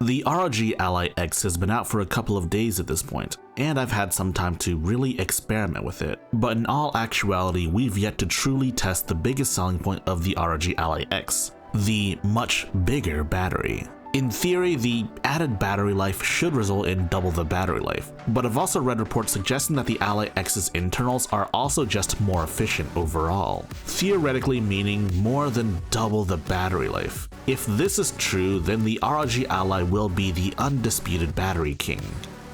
The ROG Ally X has been out for a couple of days at this point, and I've had some time to really experiment with it. But in all actuality, we've yet to truly test the biggest selling point of the ROG Ally X, the much bigger battery. In theory, the added battery life should result in double the battery life, but I've also read reports suggesting that the Ally X's internals are also just more efficient overall, theoretically meaning more than double the battery life. If this is true, then the ROG Ally will be the undisputed battery king.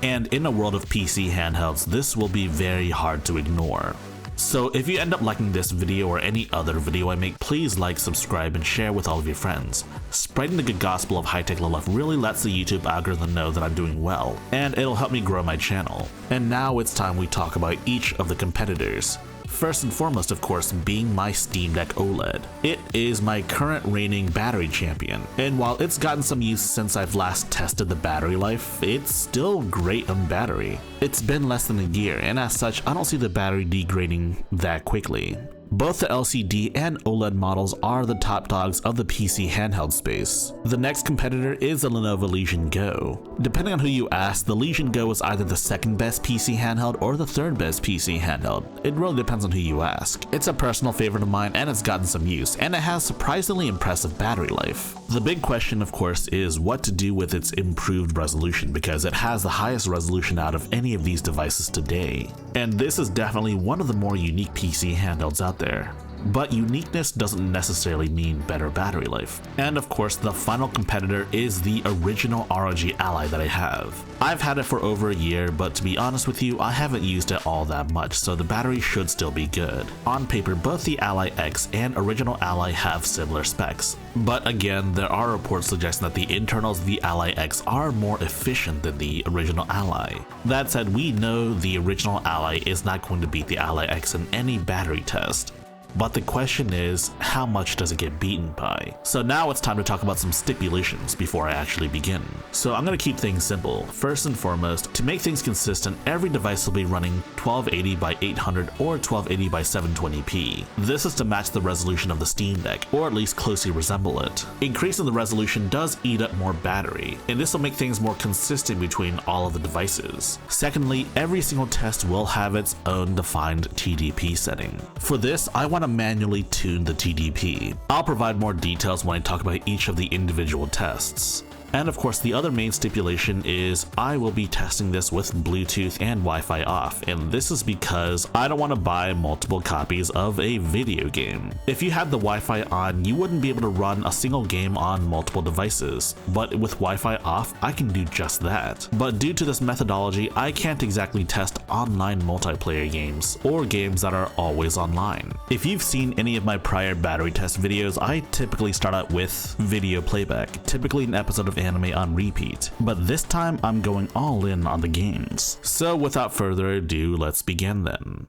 And in a world of PC handhelds, this will be very hard to ignore. So if you end up liking this video or any other video I make, please like, subscribe, and share with all of your friends. Spreading the good gospel of high-tech low life really lets the YouTube algorithm know that I'm doing well, and it'll help me grow my channel. And now it's time we talk about each of the competitors. First and foremost, of course, being my Steam Deck OLED. It is my current reigning battery champion, and while it's gotten some use since I've last tested the battery life, it's still great on battery. It's been less than a year, and as such, I don't see the battery degrading that quickly. Both the LCD and OLED models are the top dogs of the PC handheld space. The next competitor is the Lenovo Legion Go. Depending on who you ask, the Legion Go is either the second best PC handheld or the third best PC handheld. It really depends on who you ask. It's a personal favorite of mine and it's gotten some use, and it has surprisingly impressive battery life. The big question, of course, is what to do with its improved resolution, because it has the highest resolution out of any of these devices today. And this is definitely one of the more unique PC handhelds out there. But uniqueness doesn't necessarily mean better battery life. And of course, the final competitor is the original ROG Ally that I have. I've had it for over a year, but to be honest with you, I haven't used it all that much, so the battery should still be good. On paper, both the Ally X and original Ally have similar specs. But again, there are reports suggesting that the internals of the Ally X are more efficient than the original Ally. That said, we know the original Ally is not going to beat the Ally X in any battery test. But the question is, how much does it get beaten by? So now it's time to talk about some stipulations before I actually begin. So I'm going to keep things simple. First and foremost, to make things consistent, every device will be running 1280 by 800 or 1280 by 720p. This is to match the resolution of the Steam Deck, or at least closely resemble it. Increasing the resolution does eat up more battery, and this will make things more consistent between all of the devices. Secondly, every single test will have its own defined TDP setting. For this, I want to manually tune the TDP. I'll provide more details when I talk about each of the individual tests. And of course, the other main stipulation is I will be testing this with Bluetooth and Wi-Fi off, and this is because I don't want to buy multiple copies of a video game. If you had the Wi-Fi on, you wouldn't be able to run a single game on multiple devices, but with Wi-Fi off, I can do just that. But due to this methodology, I can't exactly test online multiplayer games, or games that are always online. If you've seen any of my prior battery test videos, I typically start out with video playback, typically an episode of anime on repeat, but this time I'm going all in on the games. So without further ado, let's begin then.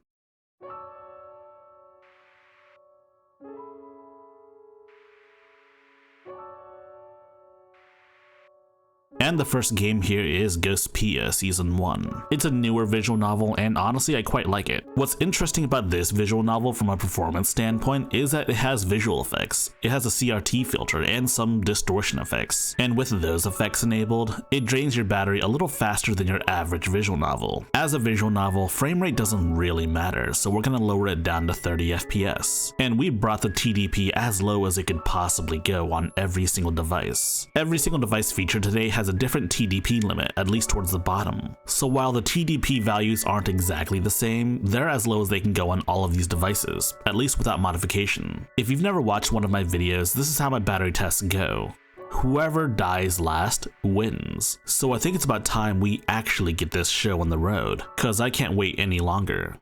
And the first game here is Ghostpia Season 1. It's a newer visual novel, and honestly I quite like it. What's interesting about this visual novel from a performance standpoint is that it has visual effects. It has a CRT filter and some distortion effects. And with those effects enabled, it drains your battery a little faster than your average visual novel. As a visual novel, frame rate doesn't really matter, so we're gonna lower it down to 30 FPS. And we brought the TDP as low as it could possibly go on every single device. Every single device featured today has a different TDP limit, at least towards the bottom. So while the TDP values aren't exactly the same, they're as low as they can go on all of these devices, at least without modification. If you've never watched one of my videos, this is how my battery tests go. Whoever dies last wins. So I think it's about time we actually get this show on the road, cause I can't wait any longer.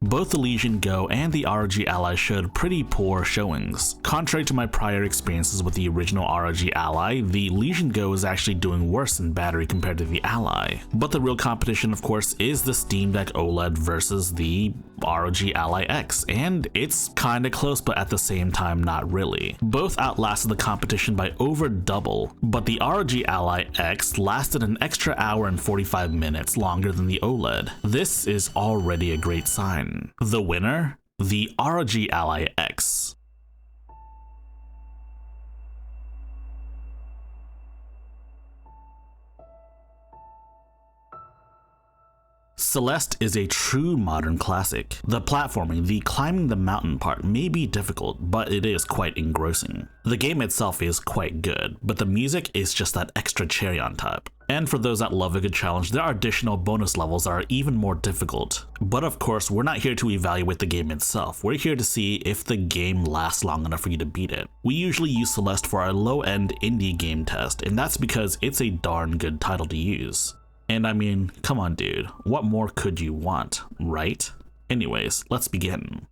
Both the Legion Go and the ROG Ally showed pretty poor showings. Contrary to my prior experiences with the original ROG Ally, the Legion Go is actually doing worse in battery compared to the Ally. But the real competition, of course, is the Steam Deck OLED versus the ROG Ally X, and it's kinda close, but at the same time not really. Both outlasted the competition by over double, but the ROG Ally X lasted an extra hour and 45 minutes longer than the OLED. This is already a great sign. The winner? The ROG Ally X. Celeste is a true modern classic. The platforming, the climbing the mountain part may be difficult, but it is quite engrossing. The game itself is quite good, but the music is just that extra cherry on top. And for those that love a good challenge, there are additional bonus levels that are even more difficult. But of course, we're not here to evaluate the game itself. We're here to see if the game lasts long enough for you to beat it. We usually use Celeste for our low-end indie game test, and that's because it's a darn good title to use. And I mean, come on dude, what more could you want, right? Anyways, let's begin.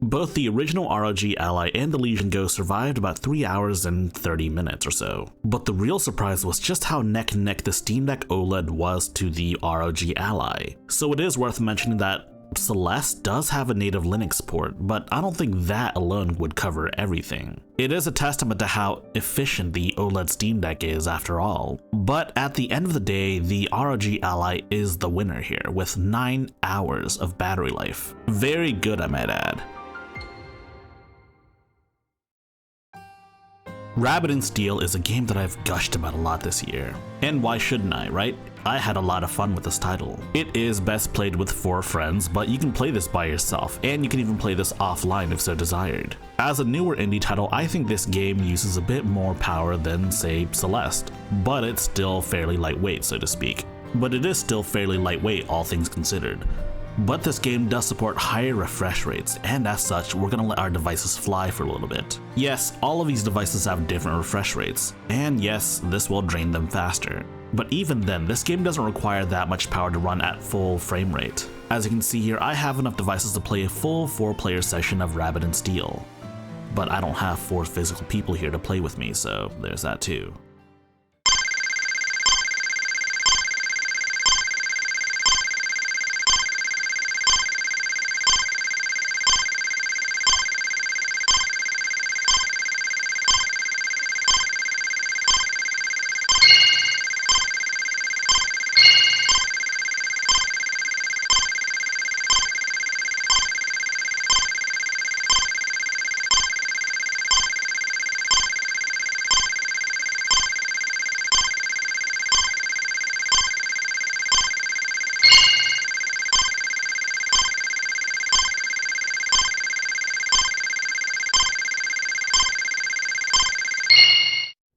Both the original ROG Ally and the Legion Go survived about 3 hours and 30 minutes or so. But the real surprise was just how neck and neck the Steam Deck OLED was to the ROG Ally. So it is worth mentioning that Celeste does have a native Linux port, but I don't think that alone would cover everything. It is a testament to how efficient the OLED Steam Deck is after all. But at the end of the day, the ROG Ally is the winner here with 9 hours of battery life. Very good, I might add. Rabbit and Steel is a game that I've gushed about a lot this year. And why shouldn't I, right? I had a lot of fun with this title. It is best played with 4 friends, but you can play this by yourself, and you can even play this offline if so desired. As a newer indie title, I think this game uses a bit more power than, say, Celeste, but it's still fairly lightweight, so to speak. But it is still fairly lightweight, all things considered. But this game does support higher refresh rates, and as such, we're gonna let our devices fly for a little bit. Yes, all of these devices have different refresh rates, and yes, this will drain them faster. But even then, this game doesn't require that much power to run at full frame rate. As you can see here, I have enough devices to play a full 4-player session of Rabbit and Steel. But I don't have 4 physical people here to play with me, so there's that too.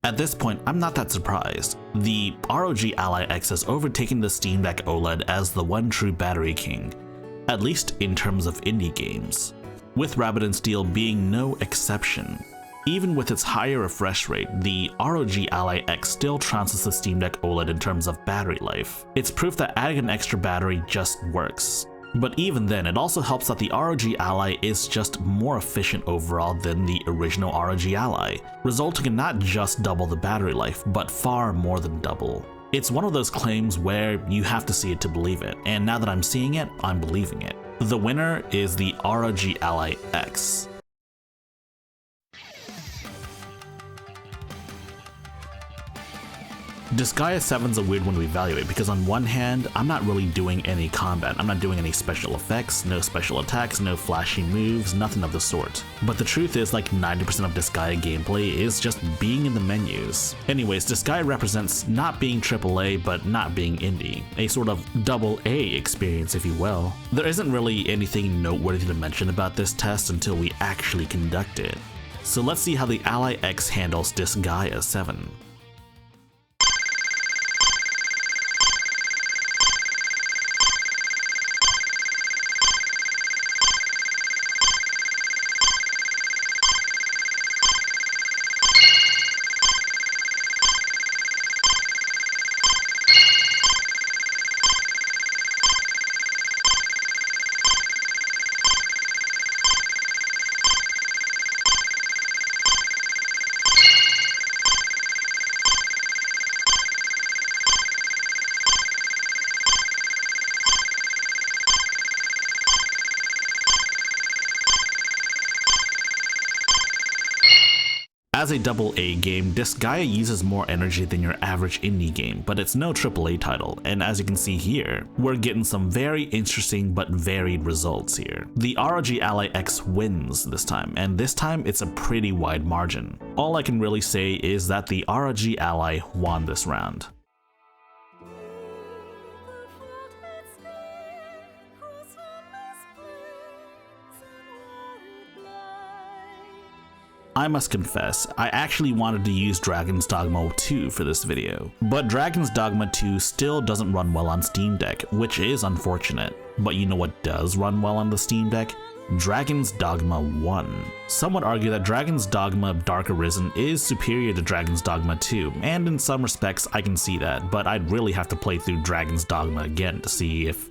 At this point, I'm not that surprised. The ROG Ally X has overtaken the Steam Deck OLED as the one true battery king, at least in terms of indie games, with Rabbit and Steel being no exception. Even with its higher refresh rate, the ROG Ally X still trounces the Steam Deck OLED in terms of battery life. It's proof that adding an extra battery just works. But even then, it also helps that the ROG Ally is just more efficient overall than the original ROG Ally, resulting in not just double the battery life, but far more than double. It's one of those claims where you have to see it to believe it, and now that I'm seeing it, I'm believing it. The winner is the ROG Ally X. Disgaea 7's a weird one to evaluate because on one hand, I'm not really doing any combat. I'm not doing any special effects, no special attacks, no flashy moves, nothing of the sort. But the truth is like 90% of Disgaea gameplay is just being in the menus. Anyways, Disgaea represents not being AAA but not being indie, a sort of double A experience if you will. There isn't really anything noteworthy to mention about this test until we actually conduct it. So let's see how the Ally X handles Disgaea 7. As a AA game, Disgaea uses more energy than your average indie game, but it's no AAA title, and as you can see here, we're getting some very interesting but varied results here. The ROG Ally X wins this time, and this time it's a pretty wide margin. All I can really say is that the ROG Ally won this round. I must confess, I actually wanted to use Dragon's Dogma 2 for this video, but Dragon's Dogma 2 still doesn't run well on Steam Deck, which is unfortunate. But you know what does run well on the Steam Deck? Dragon's Dogma 1. Some would argue that Dragon's Dogma Dark Arisen is superior to Dragon's Dogma 2, and in some respects I can see that, but I'd really have to play through Dragon's Dogma again to see if,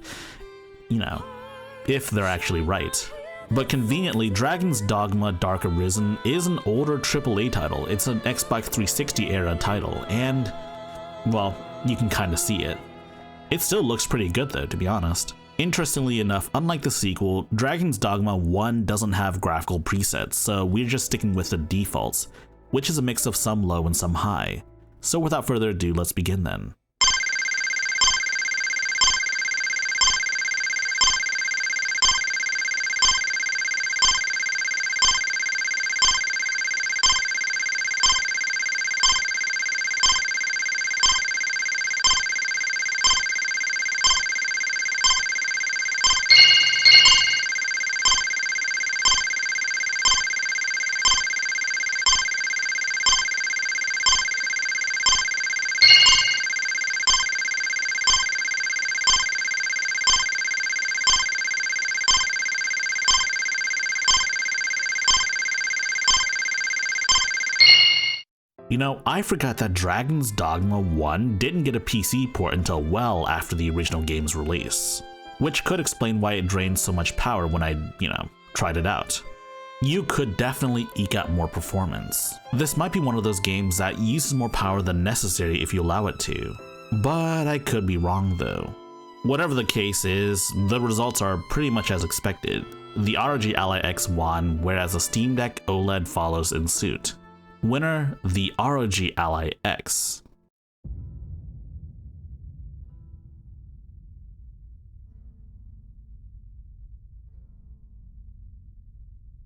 if they're actually right. But conveniently, Dragon's Dogma Dark Arisen is an older AAA title. It's an Xbox 360 era title, and, well, you can kinda see it. It still looks pretty good though, to be honest. Interestingly enough, unlike the sequel, Dragon's Dogma 1 doesn't have graphical presets, so we're just sticking with the defaults, which is a mix of some low and some high. So without further ado, let's begin then. You know, I forgot that Dragon's Dogma 1 didn't get a PC port until well after the original game's release, which could explain why it drained so much power when I, tried it out. You could definitely eke out more performance. This might be one of those games that uses more power than necessary if you allow it to, but I could be wrong though. Whatever the case is, the results are pretty much as expected. The ROG Ally X won, whereas the Steam Deck OLED follows in suit. Winner, the ROG Ally X.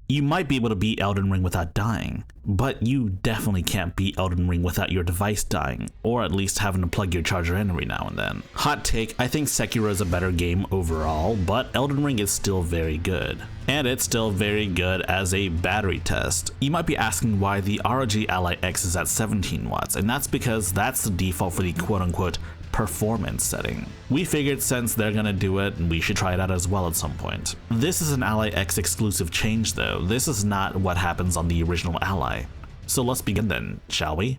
You might be able to beat Elden Ring without dying, but you definitely can't beat Elden Ring without your device dying, or at least having to plug your charger in every now and then. Hot take, I think Sekiro is a better game overall, but Elden Ring is still very good. And it's still very good as a battery test. You might be asking why the ROG Ally X is at 17 watts, and that's because that's the default for the quote-unquote performance setting. We figured since they're gonna do it, we should try it out as well at some point. This is an Ally X exclusive change though. This is not what happens on the original Ally. So let's begin then, shall we?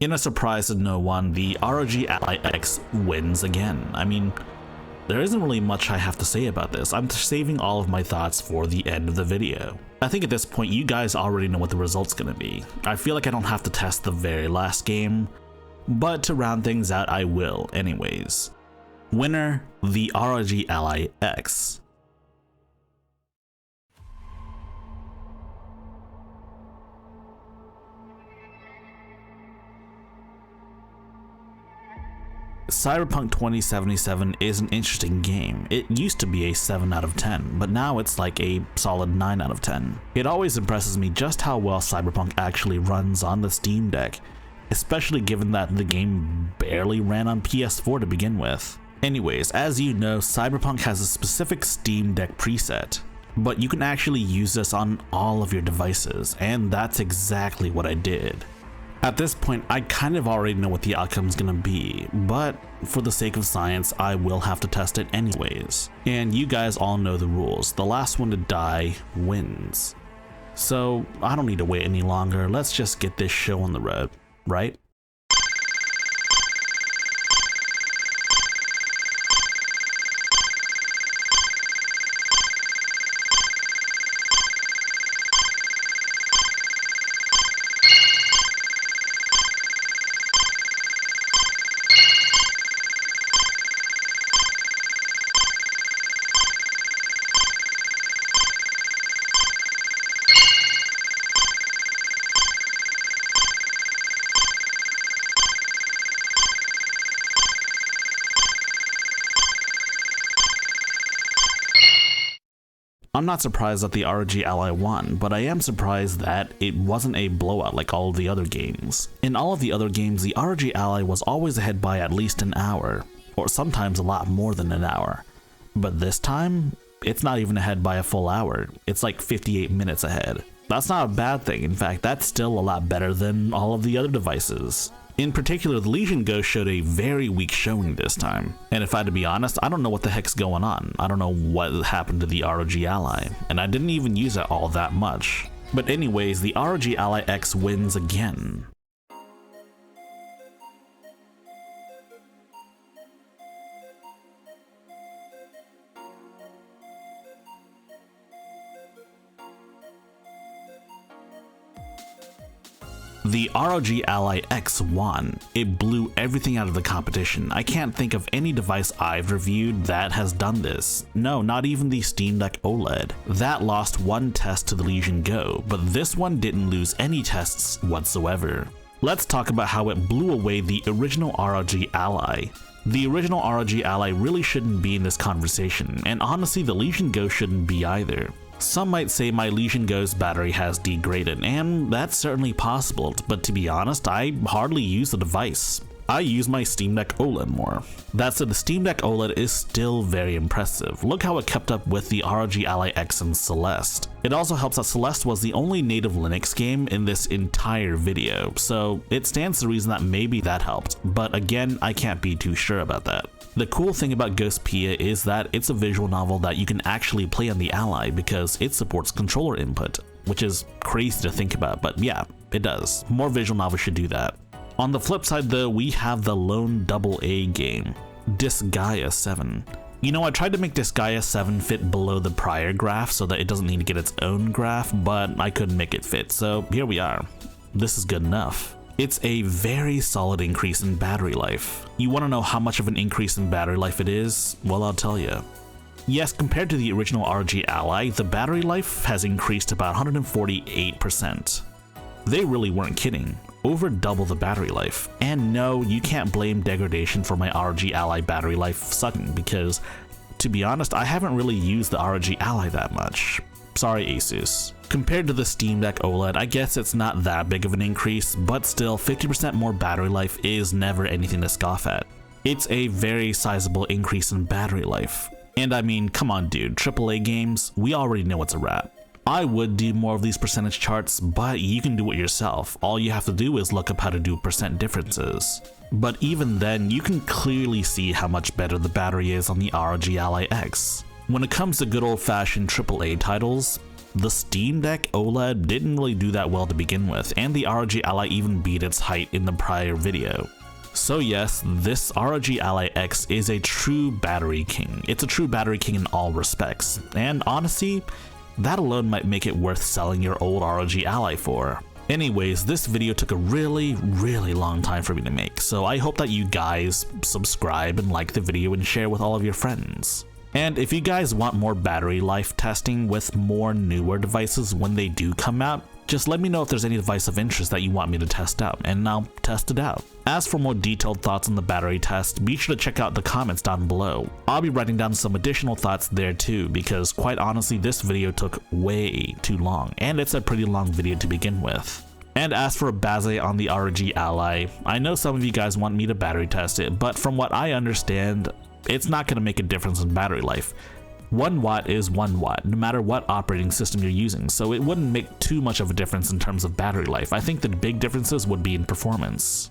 In a surprise to no one, the ROG Ally X wins again. I mean, there isn't really much I have to say about this. I'm saving all of my thoughts for the end of the video. I think at this point you guys already know what the result's gonna be. I feel like I don't have to test the very last game, but to round things out I will anyways. Winner, the ROG Ally X. Cyberpunk 2077 is an interesting game. It used to be a 7 out of 10, but now it's like a solid 9 out of 10. It always impresses me just how well Cyberpunk actually runs on the Steam Deck, especially given that the game barely ran on PS4 to begin with. Anyways, as you know, Cyberpunk has a specific Steam Deck preset, but you can actually use this on all of your devices, and that's exactly what I did. At this point, I kind of already know what the outcome's gonna be, but for the sake of science, I will have to test it anyways. And you guys all know the rules. The last one to die wins. So I don't need to wait any longer. Let's just get this show on the road, right? I'm not surprised that the ROG Ally won, but I am surprised that it wasn't a blowout like all of the other games. In all of the other games, the ROG Ally was always ahead by at least an hour, or sometimes a lot more than an hour. But this time, it's not even ahead by a full hour, it's like 58 minutes ahead. That's not a bad thing, in fact that's still a lot better than all of the other devices. In particular, the Legion Ghost showed a very weak showing this time, and if I had to be honest, I don't know what the heck's going on. I don't know what happened to the ROG Ally, and I didn't even use it all that much. But anyways, the ROG Ally X wins again. The ROG Ally X won. It blew everything out of the competition. I can't think of any device I've reviewed that has done this. No, not even the Steam Deck OLED. That lost one test to the Legion Go, but this one didn't lose any tests whatsoever. Let's talk about how it blew away the original ROG Ally. The original ROG Ally really shouldn't be in this conversation, and honestly the Legion Go shouldn't be either. Some might say my Legion Go's battery has degraded, and that's certainly possible, but to be honest, I hardly use the device. I use my Steam Deck OLED more. That said, the Steam Deck OLED is still very impressive. Look how it kept up with the ROG Ally X and Celeste. It also helps that Celeste was the only native Linux game in this entire video, so it stands to reason that maybe that helped, but again, I can't be too sure about that. The cool thing about Ghost Pia is that it's a visual novel that you can actually play on the Ally because it supports controller input, which is crazy to think about, but yeah, it does. More visual novels should do that. On the flip side though, we have the lone AA game, Disgaea 7. You know, I tried to make Disgaea 7 fit below the prior graph so that it doesn't need to get its own graph, but I couldn't make it fit, so here we are. This is good enough. It's a very solid increase in battery life. You want to know how much of an increase in battery life it is? Well, I'll tell you. Yes, compared to the original ROG Ally, the battery life has increased about 148%. They really weren't kidding. Over double the battery life. And no, you can't blame degradation for my ROG Ally battery life sucking because, to be honest, I haven't really used the ROG Ally that much. Sorry, Asus. Compared to the Steam Deck OLED, I guess it's not that big of an increase, but still 50% more battery life is never anything to scoff at. It's a very sizable increase in battery life. And I mean, come on dude, AAA games, we already know it's a wrap. I would do more of these percentage charts, but you can do it yourself. All you have to do is look up how to do percent differences. But even then, you can clearly see how much better the battery is on the ROG Ally X. When it comes to good old-fashioned AAA titles, the Steam Deck OLED didn't really do that well to begin with, and the ROG Ally even beat its height in the prior video. So yes, this ROG Ally X is a true battery king. It's a true battery king in all respects, and honestly, that alone might make it worth selling your old ROG Ally for. Anyways, this video took a really long time for me to make, so I hope that you guys subscribe and like the video and share with all of your friends. And if you guys want more battery life testing with more newer devices when they do come out, just let me know if there's any device of interest that you want me to test out, and I'll test it out. As for more detailed thoughts on the battery test, be sure to check out the comments down below. I'll be writing down some additional thoughts there too, because quite honestly this video took way too long, and it's a pretty long video to begin with. And as for a Baze on the ROG Ally, I know some of you guys want me to battery test it, but from what I understand, it's not going to make a difference in battery life. 1 watt is 1 watt, no matter what operating system you're using, so it wouldn't make too much of a difference in terms of battery life. I think the big differences would be in performance.